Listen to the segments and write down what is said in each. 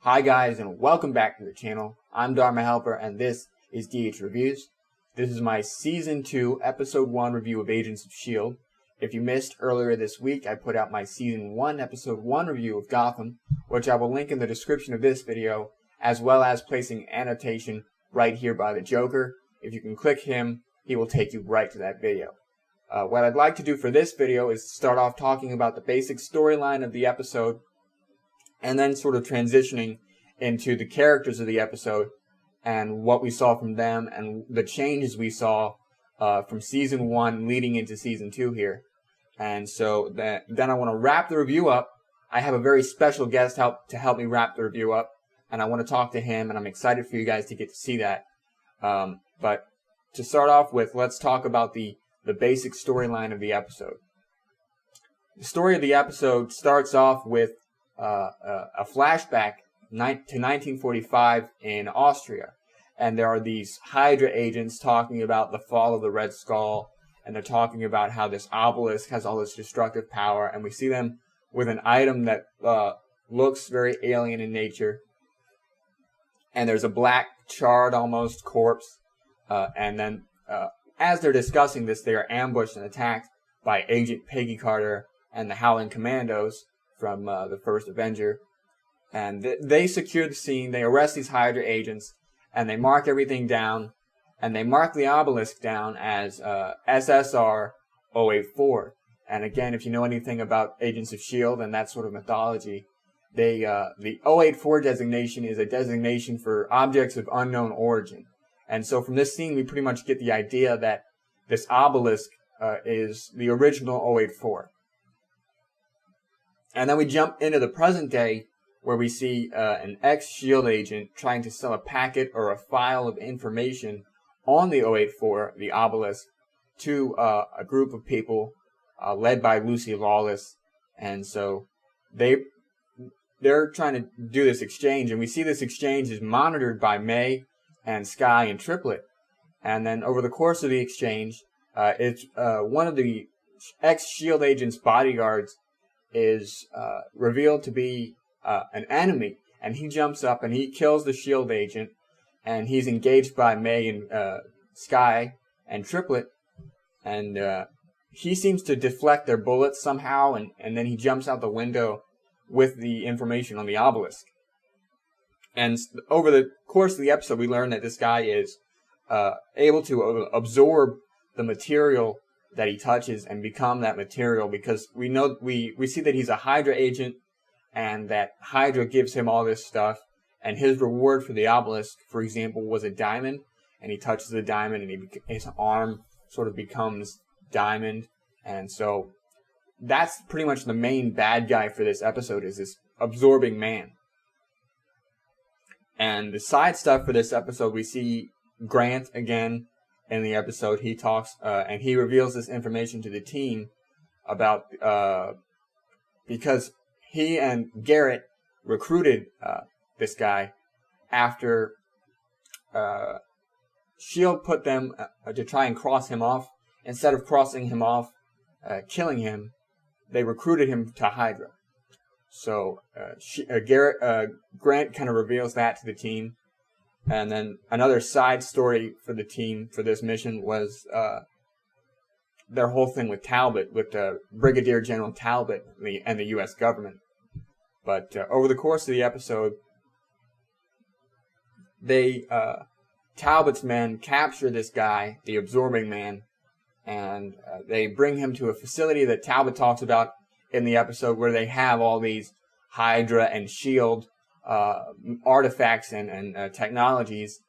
Hi guys, and welcome back to the channel. I'm Dharma Helper and this is DH Reviews. This is my Season 2, Episode 1 review of Agents of S.H.I.E.L.D. If you missed earlier this week, I put out my Season 1, Episode 1 review of Gotham, which I will link in the description of this video, as well as placing annotation right here by the Joker. If you can click him, he will take you right to that video. What I'd like to do for this video is start off talking about the basic storyline of the episode, and then sort of transitioning into the characters of the episode and what we saw from them and the changes we saw from Season 1 leading into Season 2 here. And so then I want to wrap the review up. I have a very special guest to help me wrap the review up, and I want to talk to him, and I'm excited for you guys to get to see that. But to start off with, let's talk about the basic storyline of the episode. The story of the episode starts off with a flashback to 1945 in Austria, and there are these Hydra agents talking about the fall of the Red Skull, and they're talking about how this obelisk has all this destructive power, and we see them with an item that looks very alien in nature, and there's a black, charred almost corpse, and then as they're discussing this, they are ambushed and attacked by Agent Peggy Carter and the Howling Commandos from the first Avenger. And they secure the scene, they arrest these Hydra agents, and they mark everything down, and they mark the obelisk down as SSR 084. And again, if you know anything about Agents of S.H.I.E.L.D. and that sort of mythology, the 084 designation is a designation for objects of unknown origin. And so from this scene, we pretty much get the idea that this obelisk is the original 084. And then we jump into the present day, where we see an ex-S.H.I.E.L.D. agent trying to sell a packet or a file of information on the 084, the obelisk, to a group of people led by Lucy Lawless. And so they're trying to do this exchange, and we see this exchange is monitored by May and Sky and Triplet. And then over the course of the exchange, it's one of the ex-S.H.I.E.L.D. agent's bodyguards is revealed to be an enemy, and he jumps up and he kills the S.H.I.E.L.D. agent, and he's engaged by May and Sky and Triplet, and he seems to deflect their bullets somehow, and then he jumps out the window with the information on the obelisk. And over the course of the episode, we learn that this guy is able to absorb the material that he touches and become that material, because we know we see that he's a Hydra agent, and that Hydra gives him all this stuff, and his reward for the obelisk, for example, was a diamond, and he touches the diamond and his arm sort of becomes diamond. And so that's pretty much the main bad guy for this episode, is this absorbing man. And the side stuff for this episode, we see Grant again in the episode. He talks and he reveals this information to the team about because he and Garrett recruited this guy after S.H.I.E.L.D. put them to try and cross him off. Instead of crossing him off, killing him, they recruited him to Hydra. So Grant kind of reveals that to the team. And then another side story for the team for this mission was their whole thing with Talbot, with Brigadier General Talbot and the U.S. government. But over the course of the episode, Talbot's men capture this guy, the absorbing man, and they bring him to a facility that Talbot talks about in the episode, where they have all these Hydra and S.H.I.E.L.D. Artifacts and technologies.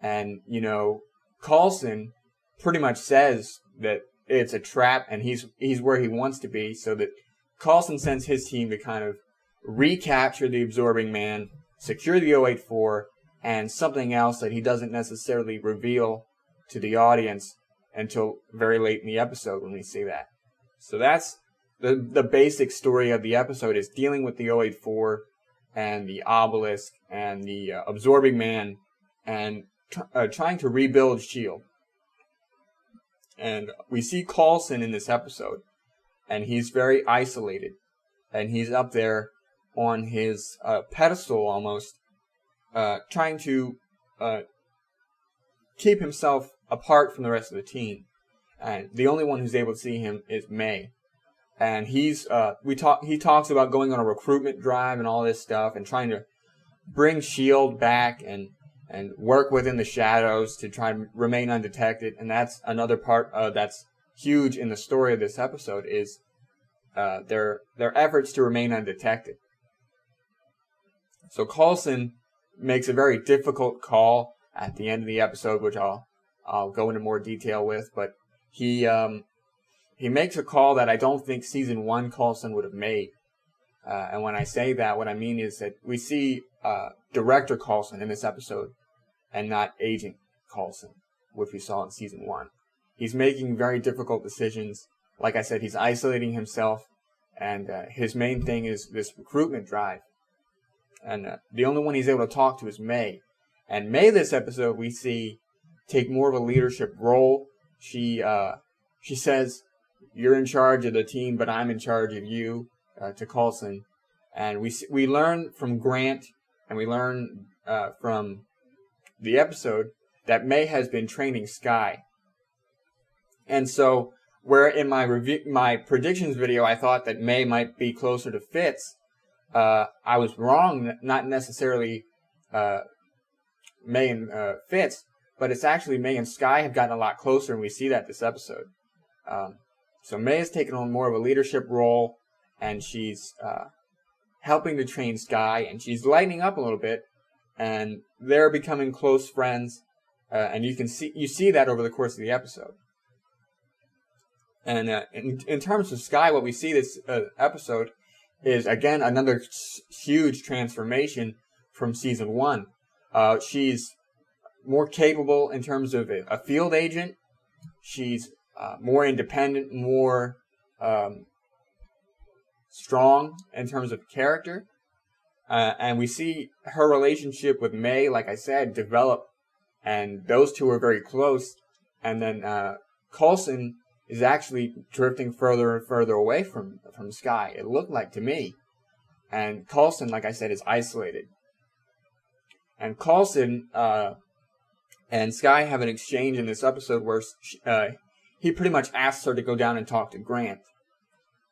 And, you know, Coulson pretty much says that it's a trap, and he's where he wants to be, so that Coulson sends his team to kind of recapture the absorbing man, secure the 084, and something else that he doesn't necessarily reveal to the audience until very late in the episode when we see that. So that's the basic story of the episode, is dealing with the 084 and the obelisk and the absorbing man, and trying to rebuild S.H.I.E.L.D. And we see Coulson in this episode, and he's very isolated, and he's up there on his pedestal almost, trying to keep himself apart from the rest of the team. And the only one who's able to see him is May. And he talks about going on a recruitment drive and all this stuff and trying to bring S.H.I.E.L.D. back and work within the shadows to try and remain undetected. And that's another part that's huge in the story of this episode is their efforts to remain undetected. So Coulson makes a very difficult call at the end of the episode, which I'll go into more detail with, but he makes a call that I don't think season 1 Coulson would have made. And when I say that, what I mean is that we see Director Coulson in this episode and not Agent Coulson, which we saw in season 1. He's making very difficult decisions. Like I said, he's isolating himself, and his main thing is this recruitment drive. And the only one he's able to talk to is May. And May, this episode, we see take more of a leadership role. She says, "You're in charge of the team, but I'm in charge of you," to Coulson. And we learn from Grant, and we learn from the episode that May has been training S.H.I.E.L.D. And so, where in my predictions video I thought that May might be closer to Fitz, I was wrong. Not necessarily May and Fitz, but it's actually May and S.H.I.E.L.D. have gotten a lot closer, and we see that this episode. So May has taken on more of a leadership role, and she's helping to train S.H.I.E.L.D., and she's lightening up a little bit, and they're becoming close friends, and you see that over the course of the episode. And in terms of S.H.I.E.L.D., what we see this episode is, again, another huge transformation from season 1. She's more capable in terms of a field agent. She's more independent, more strong in terms of character. And we see her relationship with May, like I said, develop. And those two are very close. And then Coulson is actually drifting further and further away from S.H.I.E.L.D., it looked like to me. And Coulson, like I said, is isolated. And Coulson and S.H.I.E.L.D. have an exchange in this episode where he pretty much asks her to go down and talk to Grant.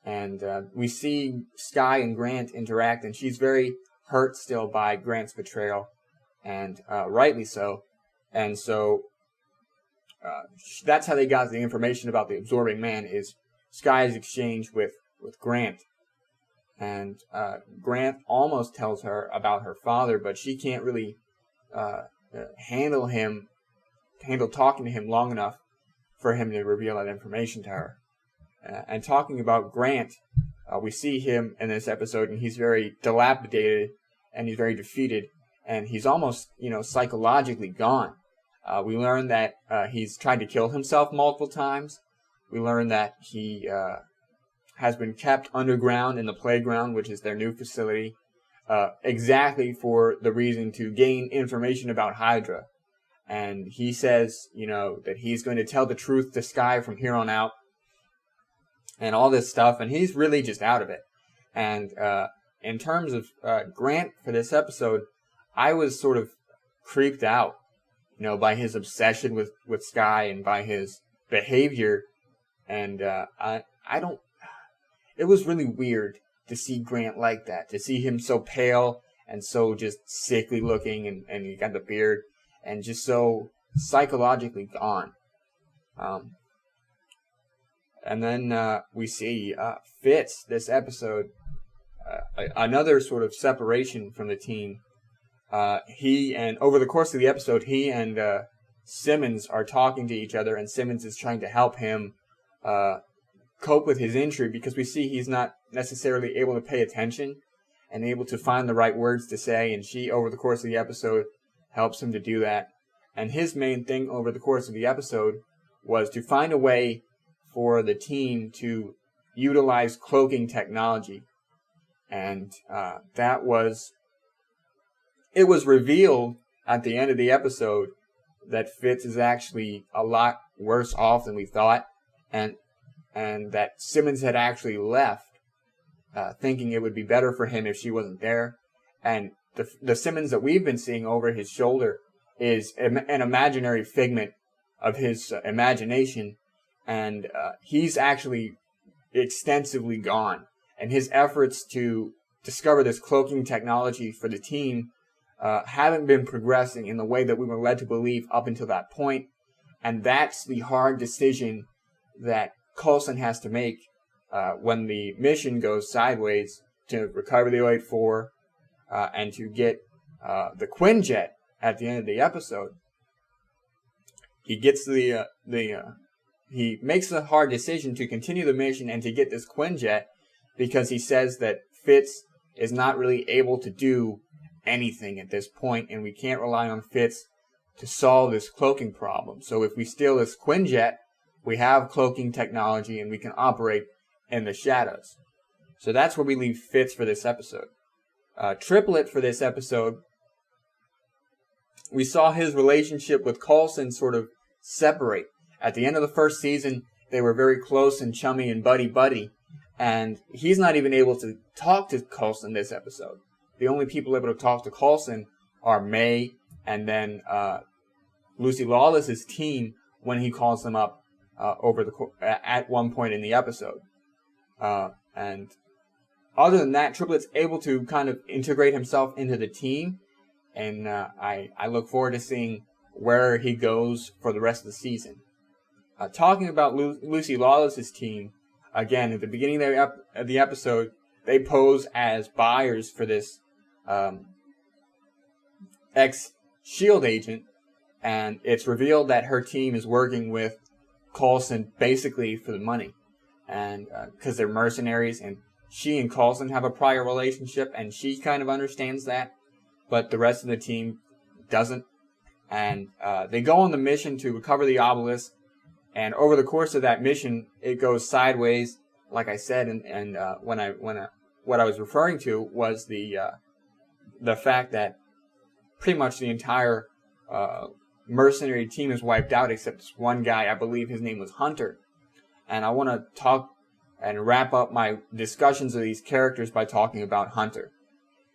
And we see S.H.I.E.L.D. and Grant interact, and she's very hurt still by Grant's betrayal, and rightly so. And so that's how they got the information about the absorbing man, is S.H.I.E.L.D.'s exchange with Grant. And Grant almost tells her about her father, but she can't really handle talking to him long enough for him to reveal that information to her. And talking about Grant, we see him in this episode, and he's very dilapidated, and he's very defeated, and he's almost, psychologically gone. We learn that he's tried to kill himself multiple times. We learn that he has been kept underground in the playground, which is their new facility, exactly for the reason to gain information about Hydra. And he says, that he's going to tell the truth to S.H.I.E.L.D. from here on out, and all this stuff, and he's really just out of it. And in terms of Grant for this episode, I was sort of creeped out, by his obsession with S.H.I.E.L.D. and by his behavior. And it was really weird to see Grant like that, to see him so pale and so just sickly looking, and he got the beard, and just so psychologically gone. And then we see Fitz, this episode, another sort of separation from the team. Over the course of the episode, he and Simmons are talking to each other, and Simmons is trying to help him cope with his injury, because we see he's not necessarily able to pay attention and able to find the right words to say, and she, over the course of the episode, helps him to do that. And his main thing over the course of the episode was to find a way for the team to utilize cloaking technology. And it was revealed at the end of the episode that Fitz is actually a lot worse off than we thought, and that Simmons had actually left thinking it would be better for him if she wasn't there. And the Simmons that we've been seeing over his shoulder is an imaginary figment of his imagination, and he's actually extensively gone. And his efforts to discover this cloaking technology for the team haven't been progressing in the way that we were led to believe up until that point. And that's the hard decision that Coulson has to make when the mission goes sideways to recover the 084 and to get the Quinjet at the end of the episode. He gets he makes the hard decision to continue the mission and to get this Quinjet because he says that Fitz is not really able to do anything at this point, and we can't rely on Fitz to solve this cloaking problem. So if we steal this Quinjet, we have cloaking technology and we can operate in the shadows. So that's where we leave Fitz for this episode. Triplet for this episode, we saw his relationship with Coulson sort of separate. At the end of the first season, they were very close and chummy and buddy-buddy, and he's not even able to talk to Coulson this episode. The only people able to talk to Coulson are May and then Lucy Lawless's team when he calls them up at one point in the episode. And other than that, Triplet's able to kind of integrate himself into the team, and I look forward to seeing where he goes for the rest of the season. Talking about Lucy Lawless's team, again, at the beginning of the episode, they pose as buyers for this ex-S.H.I.E.L.D. agent, and it's revealed that her team is working with Coulson basically for the money, and because they're mercenaries, and she and Coulson have a prior relationship, and she kind of understands that, but the rest of the team doesn't. And they go on the mission to recover the obelisk, and over the course of that mission, it goes sideways, like I said, and what I was referring to was the fact that pretty much the entire mercenary team is wiped out except this one guy. I believe his name was Hunter. And I want to talk and wrap up my discussions of these characters by talking about Hunter.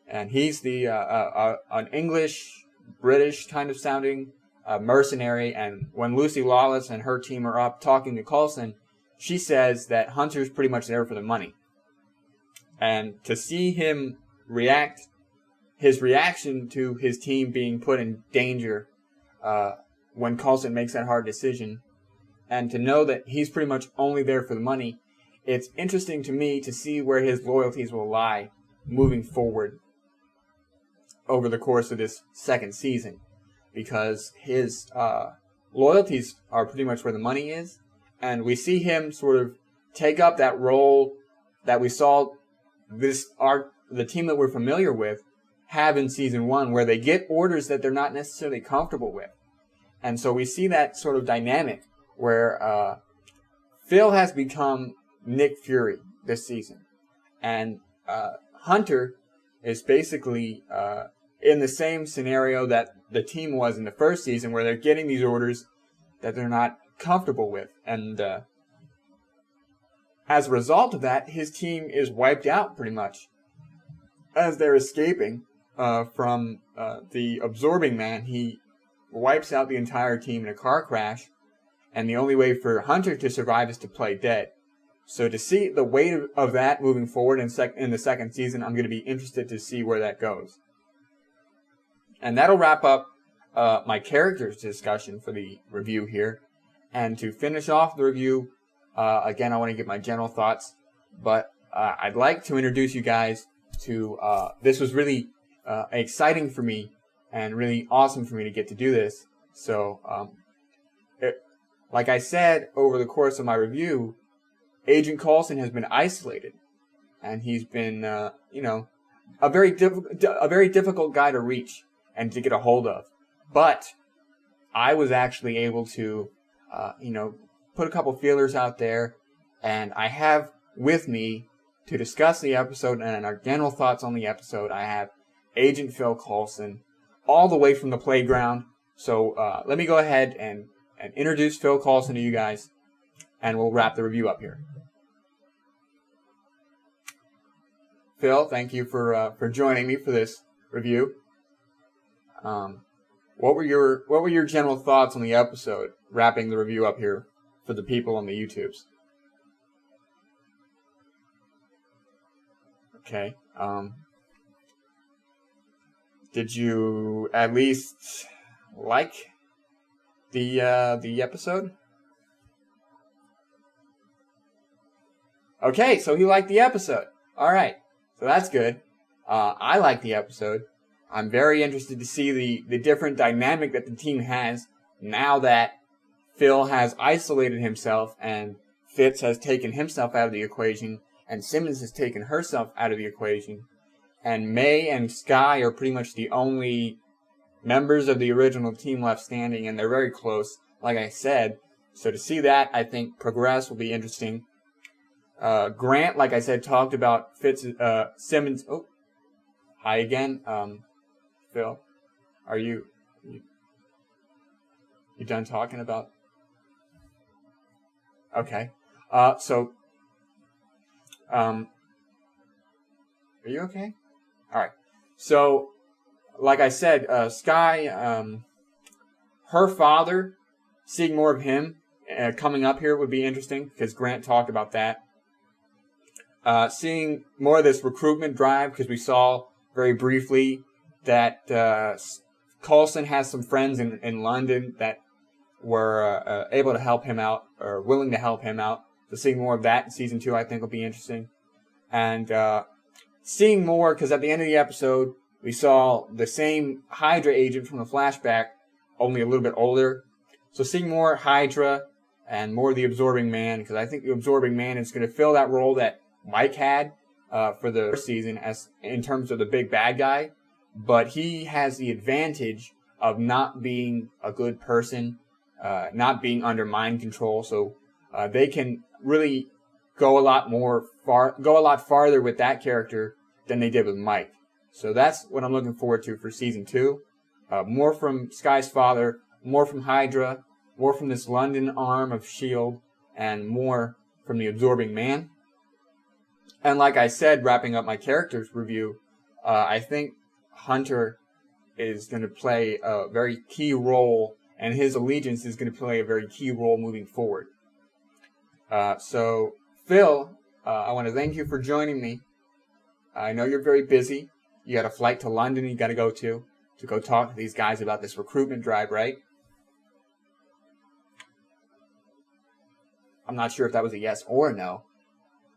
And he's an English, British kind of sounding mercenary. And when Lucy Lawless and her team are up talking to Coulson, she says that Hunter's pretty much there for the money. And to see him react, his reaction to his team being put in danger when Coulson makes that hard decision, and to know that he's pretty much only there for the money, it's interesting to me to see where his loyalties will lie moving forward over the course of this second season, because his loyalties are pretty much where the money is, and we see him sort of take up that role that we saw the team that we're familiar with have in season 1, where they get orders that they're not necessarily comfortable with. And so we see that sort of dynamic where Phil has become Nick Fury this season, and Hunter is basically in the same scenario that the team was in the first season, where they're getting these orders that they're not comfortable with. And as a result of that, his team is wiped out pretty much as they're escaping from the absorbing man. He wipes out the entire team in a car crash, and the only way for Hunter to survive is to play dead. So to see the weight of that moving forward in the second season, I'm going to be interested to see where that goes. And that'll wrap up my characters discussion for the review here. And to finish off the review, again, I want to give my general thoughts, but I'd like to introduce you guys to, this was really exciting for me and really awesome for me to get to do this. So, like I said, over the course of my review, Agent Coulson has been isolated, and he's been, a very difficult guy to reach and to get a hold of. But I was actually able to, put a couple feelers out there, and I have with me to discuss the episode and our general thoughts on the episode, I have Agent Phil Coulson, all the way from the playground. So let me go ahead and introduce Phil Coulson to you guys, and we'll wrap the review up here. Phil, thank you for joining me for this review. What were your general thoughts on the episode? Wrapping the review up here for the people on the YouTubes. Okay. Did you at least like the episode? Okay, so he liked the episode. All right, so that's good. I like the episode. I'm very interested to see the different dynamic that the team has now that Phil has isolated himself and Fitz has taken himself out of the equation and Simmons has taken herself out of the equation. And May and S.H.I.E.L.D are pretty much the only members of the original team left standing, and they're very close, like I said. So to see that, I think, progress will be interesting. Grant, like I said, talked about Simmons. Oh, hi again. Phil, are you done talking about? Okay. Are you okay? All right. So, like I said, S.H.I.E.L.D, her father, seeing more of him coming up here would be interesting because Grant talked about that. Seeing more of this recruitment drive because we saw very briefly that Coulson has some friends in London that were able to help him out or willing to help him out. So seeing more of that in season 2 I think will be interesting. And seeing more, because at the end of the episode, we saw the same Hydra agent from the flashback, only a little bit older. So seeing more Hydra and more of the Absorbing Man, because I think the Absorbing Man is going to fill that role that Mike had for the first season as in terms of the big bad guy. But he has the advantage of not being a good person, not being under mind control. So they can really go a lot farther with that character than they did with Mike. So that's what I'm looking forward to for season 2. More from Sky's father, more from Hydra, more from this London arm of S.H.I.E.L.D, and more from the Absorbing Man. And like I said, wrapping up my characters review, I think Hunter is going to play a very key role, and his allegiance is going to play a very key role moving forward. So, Phil, I want to thank you for joining me. I know you're very busy. You got a flight to London you got to go talk to these guys about this recruitment drive, right? I'm not sure if that was a yes or a no.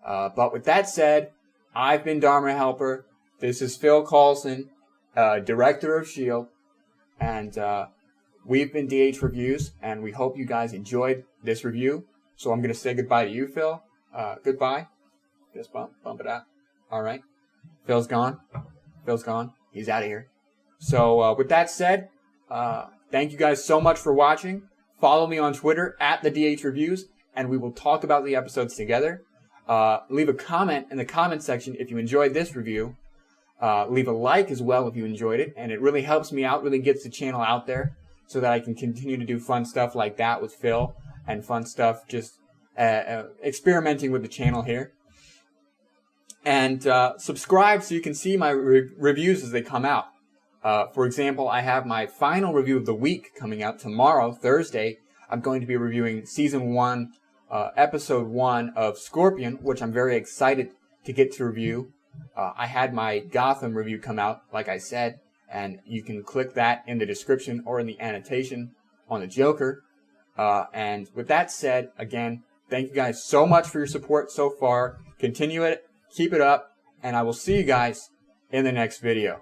But with that said, I've been Dharma Helper. This is Phil Coulson, director of S.H.I.E.L.D. And we've been DH Reviews, and we hope you guys enjoyed this review. So I'm going to say goodbye to you, Phil. Goodbye. Just bump it out. All right. Phil's gone. He's out of here. So with that said, thank you guys so much for watching. Follow me on Twitter @TheDH and we will talk about the episodes together. Leave a comment in the comment section if you enjoyed this review. Leave a like as well if you enjoyed it, and it really helps me out, really gets the channel out there so that I can continue to do fun stuff like that with Phil and fun stuff just experimenting with the channel here. And subscribe so you can see my reviews as they come out. For example, I have my final review of the week coming out tomorrow, Thursday. I'm going to be reviewing Season 1, Episode 1 of Scorpion, which I'm very excited to get to review. I had my Gotham review come out, like I said, and you can click that in the description or in the annotation on the Joker. And with that said, again, thank you guys so much for your support so far. Continue it, keep it up, and I will see you guys in the next video.